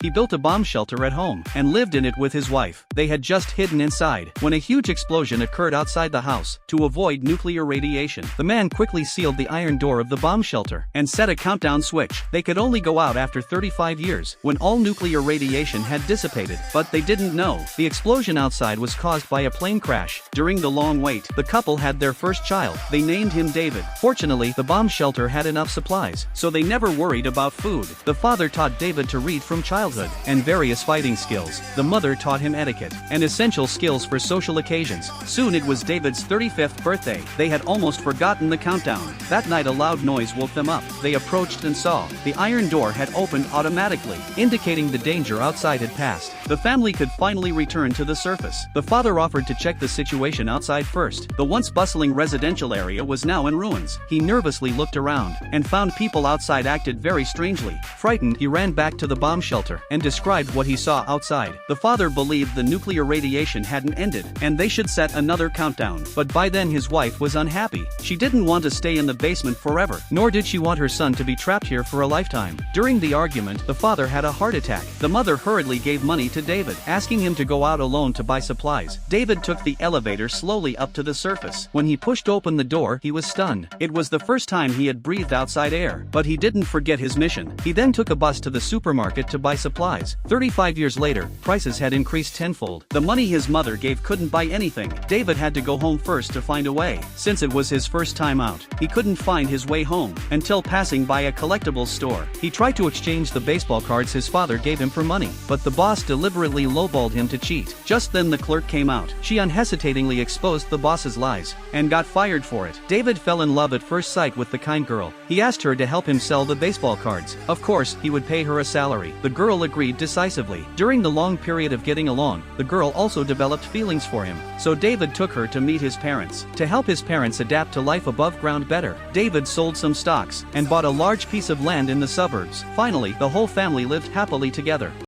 He built a bomb shelter at home and lived in it with his wife. They had just hidden inside when a huge explosion occurred outside the house. To avoid nuclear radiation, the man quickly sealed the iron door of the bomb shelter and set a countdown switch. They could only go out after 35 years, when all nuclear radiation had dissipated, but they didn't know the explosion outside was caused by a plane crash. During the long wait, the couple had their first child. They named him David. Fortunately, the bomb shelter had enough supplies, so they never worried about food. The father taught David to read from childhood and various fighting skills. The mother taught him etiquette and essential skills for social occasions. Soon it was David's 35th birthday. They had almost forgotten the countdown. That night a loud noise woke them up. They approached and saw the iron door had opened automatically, indicating the danger outside had passed. The family could finally return to the surface. The father offered to check the situation outside first. The once bustling residential area was now in ruins. He nervously looked around and found people outside acted very strangely. Frightened, he ran back to the bomb shelter and described what he saw outside. The father believed the nuclear radiation hadn't ended and they should set another countdown. But by then his wife was unhappy. She didn't want to stay in the basement forever, nor did she want her son to be trapped here for a lifetime. During the argument, the father had a heart attack. The mother hurriedly gave money to David, asking him to go out alone to buy supplies. David took the elevator slowly up to the surface. When he pushed open the door, he was stunned. It was the first time he had breathed outside air, but he didn't forget his mission. He then took a bus to the supermarket to buy supplies. 35 years later, prices had increased tenfold. The money his mother gave couldn't buy anything. David had to go home first to find a way. Since it was his first time out, he couldn't find his way home until passing by a collectibles store. He tried to exchange the baseball cards his father gave him for money, but the boss deliberately lowballed him to cheat. Just then the clerk came out. She unhesitatingly exposed the boss's lies and got fired for it. David fell in love at first sight with the kind girl. He asked her to help him sell the baseball cards. Of course, he would pay her a salary. The girl agreed decisively. During the long period of getting along, the girl also developed feelings for him. So David took her to meet his parents. To help his parents adapt to life above ground better, David sold some stocks and bought a large piece of land in the suburbs. Finally, the whole family lived happily together.